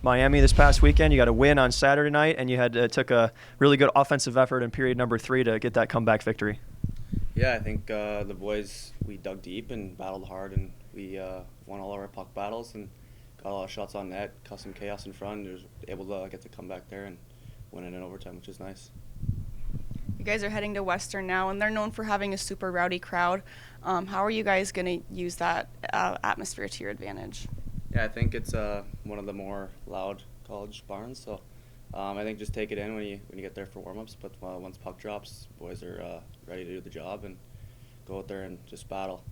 Miami this past weekend. You got a win on Saturday night, and you took a really good offensive effort in period number 3 to get that comeback victory. Yeah, I think the boys, we dug deep and battled hard, and we won all our puck battles and got a lot of shots on net, caused some chaos in front, and was able to get the comeback there and win it in overtime, which is nice. You guys are heading to Western now, and they're known for having a super rowdy crowd. How are you guys going to use that atmosphere to your advantage? Yeah, I think it's one of the more loud college barns, so I think just take it in when you get there for warm-ups, but once puck drops, boys are ready to do the job and go out there and just battle.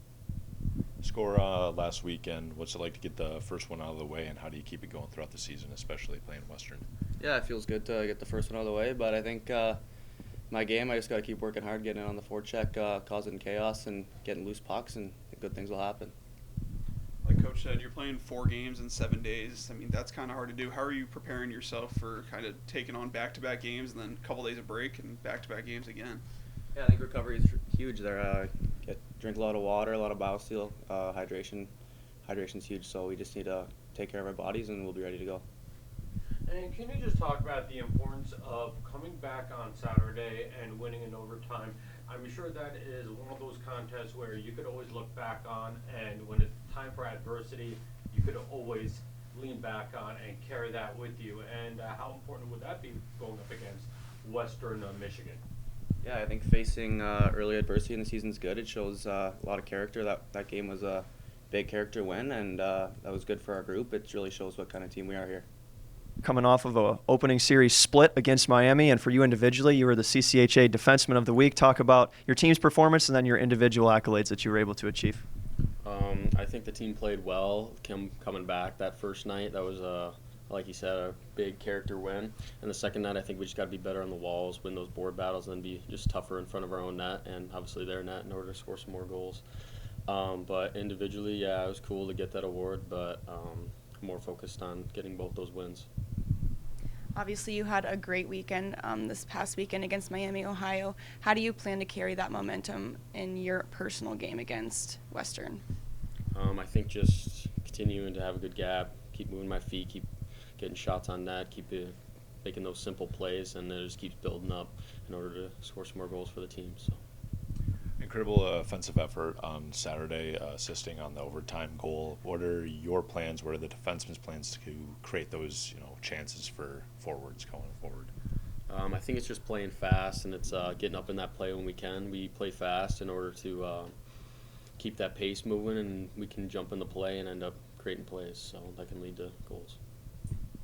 Score last weekend. What's it like to get the first one out of the way, and how do you keep it going throughout the season, especially playing Western? Yeah, it feels good to get the first one out of the way, but I think my game, I just got to keep working hard, getting in on the forecheck, causing chaos and getting loose pucks, and good things will happen. Like Coach said, you're playing 4 games in 7 days. I mean, that's kind of hard to do. How are you preparing yourself for kind of taking on back-to-back games and then a couple days of break and back-to-back games again? Yeah, I think recovery is huge there. Drink a lot of water, a lot of BioSteel, Hydration's huge, so we just need to take care of our bodies and we'll be ready to go. And can you just talk about the importance of coming back on Saturday and winning in overtime? I'm sure that is one of those contests where you could always look back on, and when it's time for adversity, you could always lean back on and carry that with you. And how important would that be going up against Western Michigan? Yeah, I think facing early adversity in the season is good. It shows a lot of character. That game was a big character win, and that was good for our group. It really shows what kind of team we are here. Coming off of a opening series split against Miami, and for you individually, you were the CCHA Defenseman of the Week. Talk about your team's performance and then your individual accolades that you were able to achieve. I think the team played well coming back that first night. That was, like you said, a big character win. And the second night, I think we just got to be better on the walls, win those board battles, and be just tougher in front of our own net and obviously their net in order to score some more goals. But individually, yeah, it was cool to get that award, but more focused on getting both those wins. Obviously, you had a great weekend this past weekend against Miami, Ohio. How do you plan to carry that momentum in your personal game against Western? I think just continuing to have a good gap, keep moving my feet, keep getting shots on net, keep making those simple plays, and then it just keeps building up in order to score some more goals for the team. So. Incredible offensive effort on Saturday, assisting on the overtime goal. What are your plans? What are the defensemen's plans to create those, chances for forwards going forward? I think it's just playing fast, and it's getting up in that play when we can. We play fast in order to keep that pace moving, and we can jump in the play and end up creating plays, so that can lead to goals.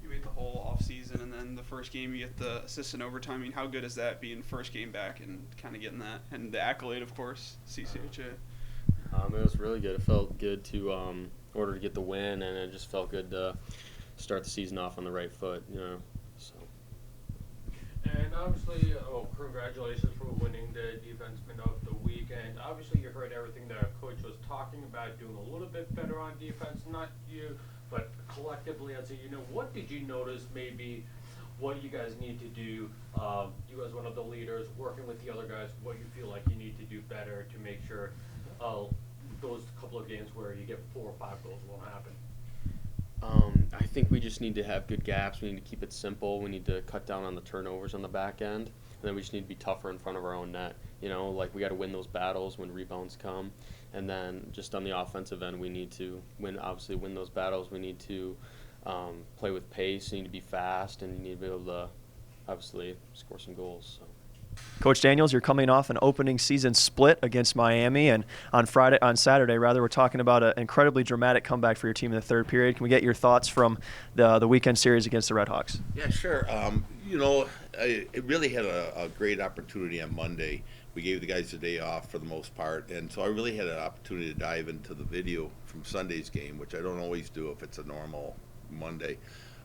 You wait the whole off season, and then the first game you get the assist in overtime. I mean, how good is that being first game back and kind of getting that? And the accolade, of course, CCHA. It was really good. It felt good to in order to get the win, and it just felt good to start the season off on the right foot, So. And obviously, congratulations for winning the Defenseman of the Week. And obviously, you heard everything that Coach was talking about, doing a little bit better on defense. Not you, but collectively as a unit. What did you notice maybe what you guys need to do? You as one of the leaders, working with the other guys, what you feel like you need to do better to make sure those couple of games where you get 4 or 5 goals won't happen? I think we just need to have good gaps. We need to keep it simple. We need to cut down on the turnovers on the back end. And then we just need to be tougher in front of our own net. Like we got to win those battles when rebounds come. And then just on the offensive end, we need to win those battles. We need to play with pace. We need to be fast, and you need to be able to obviously score some goals. So. Coach Daniels, you're coming off an opening season split against Miami, and on Saturday, we're talking about an incredibly dramatic comeback for your team in the third period. Can we get your thoughts from the weekend series against the Redhawks? Yeah, sure. It really had a great opportunity on Monday. We gave the guys a day off for the most part, and so I really had an opportunity to dive into the video from Sunday's game, which I don't always do if it's a normal Monday.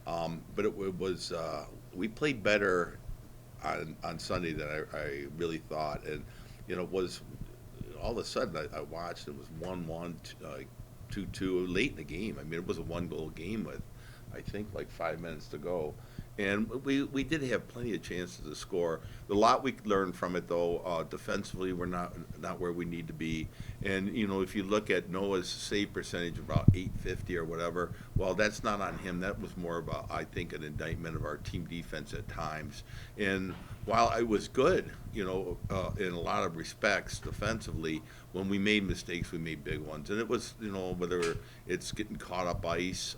But it was we played better on Sunday than I really thought, and it was all of a sudden I watched, it was 1-1, 2-2 late in the game. I mean, it was a 1-goal game with I think like 5 minutes to go, And we did have plenty of chances to score. The lot we learned from it, though, defensively, we're not where we need to be. And, you know, if you look at Noah's save percentage, about 850 or whatever, well, that's not on him. That was more of I think, an indictment of our team defense at times. And while it was good, you know, in a lot of respects defensively, when we made mistakes, we made big ones. And it was, you know, whether it's getting caught up ice,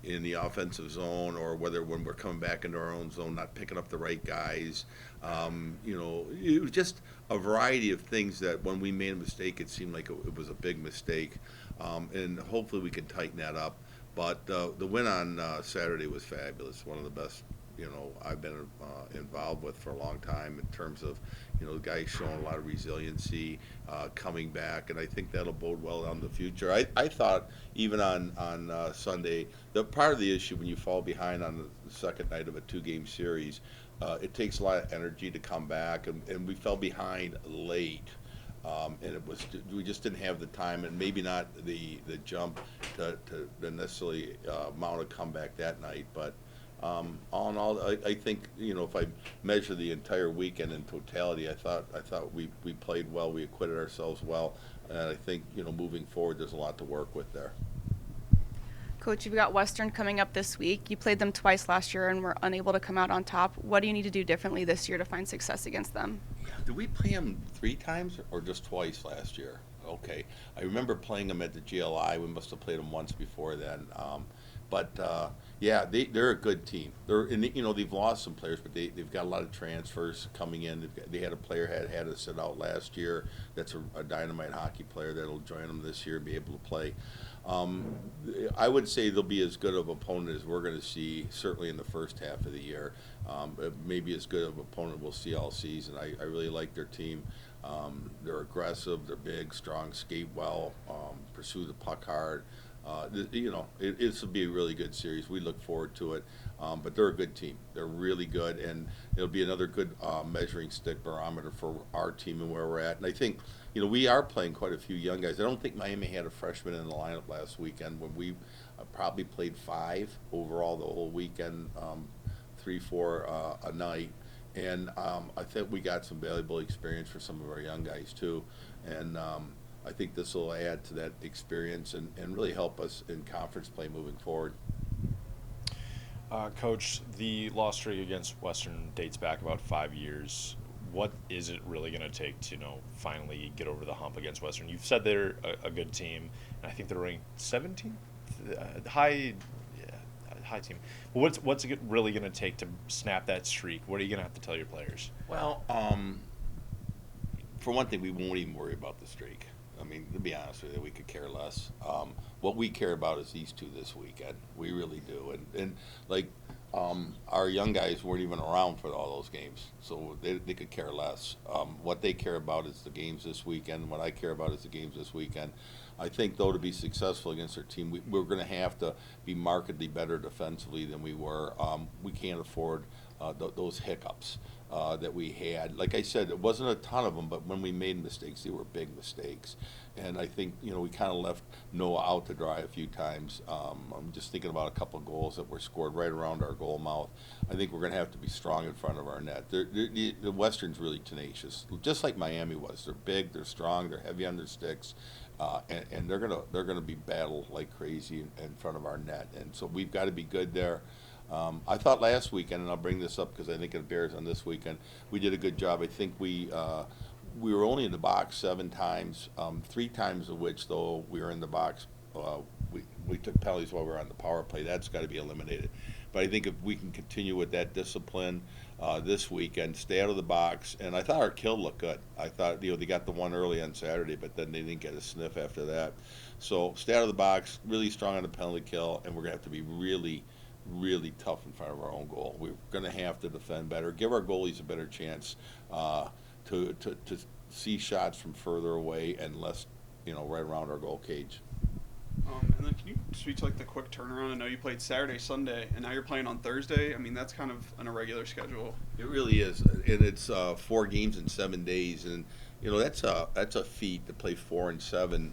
in the offensive zone, or whether when we're coming back into our own zone, not picking up the right guys. You know, it was just a variety of things that when we made a mistake, it seemed like it was a big mistake. And hopefully we can tighten that up. But the win on Saturday was fabulous. One of the best, you know, I've been involved with for a long time in terms of, you know, the guys showing a lot of resiliency, coming back, and I think that'll bode well down the future. I thought even on Sunday, the part of the issue when you fall behind on the second night of a 2-game series, it takes a lot of energy to come back, and we fell behind late. And we just didn't have the time, and maybe not the jump to necessarily mount a comeback that night. But all in all, I think, you know, if I measure the entire weekend in totality, I thought we played well, we acquitted ourselves well, and I think, you know, moving forward, there's a lot to work with there. Coach, you've got Western coming up this week. You played them twice last year and were unable to come out on top. What do you need to do differently this year to find success against them? Did we play them 3 times or just twice last year? Okay. I remember playing them at the GLI. We must have played them once before then. Yeah, they're a good team. You know, they've lost some players, but they've got a lot of transfers coming in. They had a player had to sit out last year. That's a dynamite hockey player that'll join them this year and be able to play. I would say they'll be as good of an opponent as we're going to see, certainly in the first half of the year. Maybe as good of an opponent we'll see all season. I really like their team. They're aggressive, they're big, strong, skate well, pursue the puck hard. You know, this will be a really good series. We look forward to it. But they're a good team. They're really good, and it'll be another good measuring stick barometer for our team and where we're at. And I think, you know, we are playing quite a few young guys. I don't think Miami had a freshman in the lineup last weekend when we probably played 5 overall the whole weekend, 3, 4 a night. And I think we got some valuable experience for some of our young guys too. And I think this will add to that experience and really help us in conference play moving forward. Coach, the loss streak against Western dates back about 5 years. What is it really going to take to, you know, finally get over the hump against Western? You've said they're a good team, and I think they're ranked 17th, high team. But what's it really going to take to snap that streak? What are you going to have to tell your players? Well, for one thing, we won't even worry about the streak. I mean, to be honest with you, we could care less. What we care about is these 2 this weekend. We really do. And like, our young guys weren't even around for all those games, so they could care less. What they care about is the games this weekend. What I care about is the games this weekend. I think, though, to be successful against our team, we're going to have to be markedly better defensively than we were. We can't afford those hiccups that we had. Like I said, it wasn't a ton of them, but when we made mistakes, they were big mistakes. And I think, you know, we kind of left Noah out to dry a few times. I'm just thinking about a couple of goals that were scored right around our goal mouth. I think we're going to have to be strong in front of our net. The Western's really tenacious, just like Miami was. They're big, they're strong, they're heavy on their sticks. And they're gonna be battle like crazy in front of our net, and so we've got to be good there. I thought last weekend, and I'll bring this up because I think it bears on this weekend, we did a good job. I think we were only in the box 7 times, 3 times of which, though, we were in the box. We took penalties while we were on the power play. That's got to be eliminated. But I think if we can continue with that discipline this weekend, stay out of the box, and I thought our kill looked good. I thought, you know, they got the one early on Saturday, but then they didn't get a sniff after that. So stay out of the box, really strong on the penalty kill, and we're going to have to be really, really tough in front of our own goal. We're going to have to defend better, give our goalies a better chance to see shots from further away and less, you know, right around our goal cage. And then can you speak to like the quick turnaround? I know you played Saturday, Sunday, and now you're playing on Thursday. I mean, that's kind of an irregular schedule. It really is, and it's 4 games in 7 days, and you know that's a feat to play 4 and 7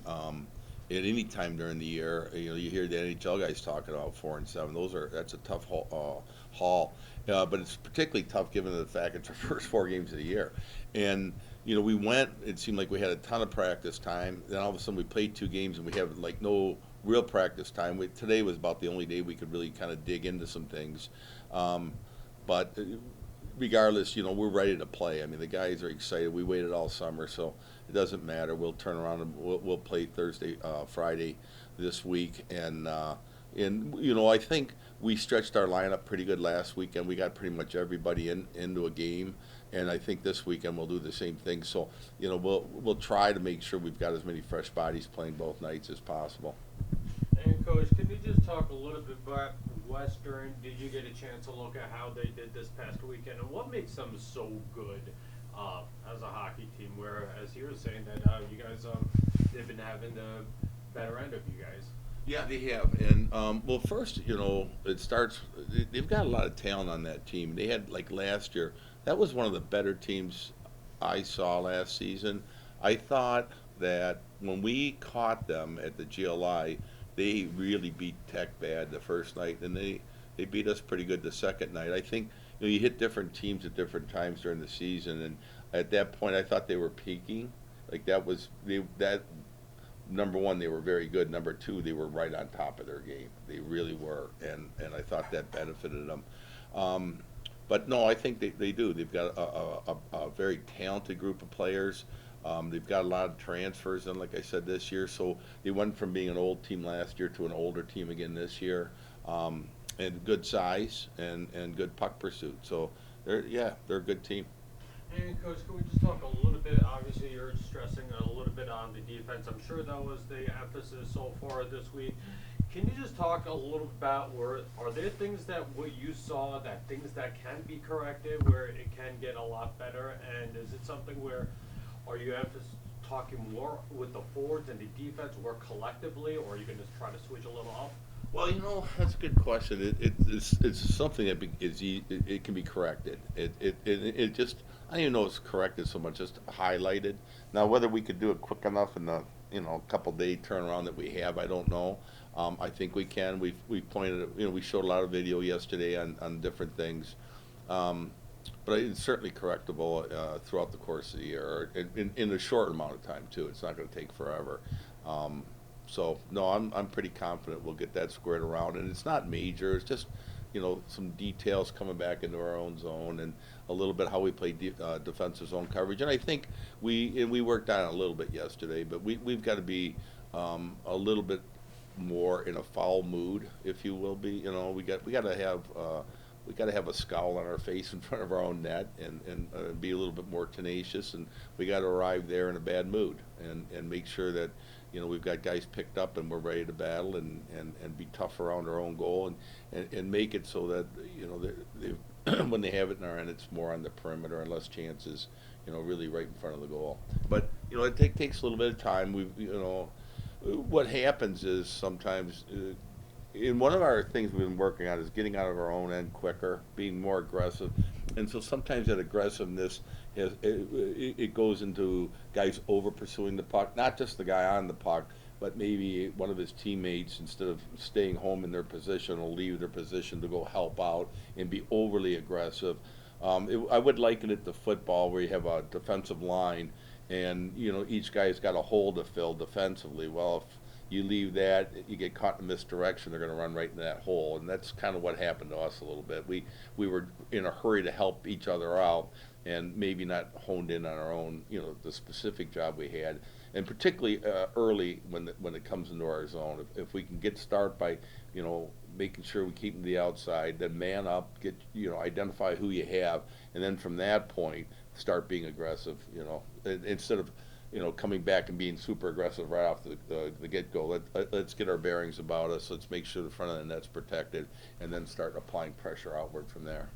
at any time during the year. You hear the NHL guys talking about 4-7. That's a tough haul. But it's particularly tough given the fact it's our first 4 games of the year. And we went. It seemed like we had a ton of practice time. Then all of a sudden we played 2 games and we have like no real practice time. Today was about the only day we could really kind of dig into some things. But regardless, we're ready to play. I mean, the guys are excited. We waited all summer, so it doesn't matter. We'll turn around and we'll play Friday this week, and I think we stretched our lineup pretty good last weekend. We got pretty much everybody into a game, and I think this weekend we'll do the same thing. So we'll try to make sure we've got as many fresh bodies playing both nights as possible. And Coach, can you just talk a little bit about Western? Did you get a chance to look at how they did this past weekend, and what makes them so good as a hockey team? Where, as you were saying, that you guys they've been having the better end of you guys. Yeah, they have. And, well, first, it starts, they've got a lot of talent on that team. They had, like last year, that was one of the better teams I saw last season. I thought that when we caught them at the GLI, they really beat Tech bad the first night, and they beat us pretty good the second night. I think you hit different teams at different times during the season, and at that point I thought they were peaking. Like that number one, they were very good. Number two, they were right on top of their game. They really were, and I thought that benefited them. But no, I think they do. They've got a very talented group of players. They've got a lot of transfers, and like I said, this year, so they went from being an old team last year to an older team again this year, and good size and good puck pursuit. So they're a good team. And Coach, can we just talk a little bit? Obviously, you're stressing a little bit on the defense. I'm sure that was the emphasis so far this week. Can you just talk a little about are there things that what you saw, that things that can be corrected, where it can get a lot better, and is it something where are you talking more with the forwards and the defense, or collectively, or are you going to try to switch a little up? Well, that's a good question. It's something that it can be corrected. It just, I don't even know it's corrected so much, just highlighted. Now, whether we could do it quick enough in the couple day turnaround that we have, I don't know. I think we can. We pointed, we showed a lot of video yesterday on different things. But it's certainly correctable throughout the course of the year, in a short amount of time too. It's not going to take forever. So no, I'm pretty confident we'll get that squared around, and it's not major. It's just some details coming back into our own zone, and a little bit how we play defensive zone coverage. And I think we worked on it a little bit yesterday, but we've got to be a little bit more in a foul mood, if you will be. We got to have a scowl on our face in front of our own net, and be a little bit more tenacious, and we got to arrive there in a bad mood, and make sure that we've got guys picked up and we're ready to battle, and be tough around our own goal, and make it so that when they have it in our end, it's more on the perimeter and less chances really right in front of the goal. But it takes a little bit of time. What happens is sometimes in one of our things we've been working on is getting out of our own end quicker, being more aggressive, and so sometimes that aggressiveness it goes into guys over pursuing the puck, not just the guy on the puck, but maybe one of his teammates, instead of staying home in their position, will leave their position to go help out and be overly aggressive. I would liken it to football, where you have a defensive line, and each guy's got a hole to fill defensively. Well, if you leave that, you get caught in misdirection, they're going to run right into that hole, and that's kind of what happened to us a little bit. We were in a hurry to help each other out, and maybe not honed in on our own, the specific job we had, and particularly early when it comes into our zone. If we can get start by, making sure we keep them to the outside, then man up, get identify who you have, and then from that point start being aggressive. Instead of coming back and being super aggressive right off the get-go. Let's get our bearings about us. Let's make sure the front of the net's protected, and then start applying pressure outward from there.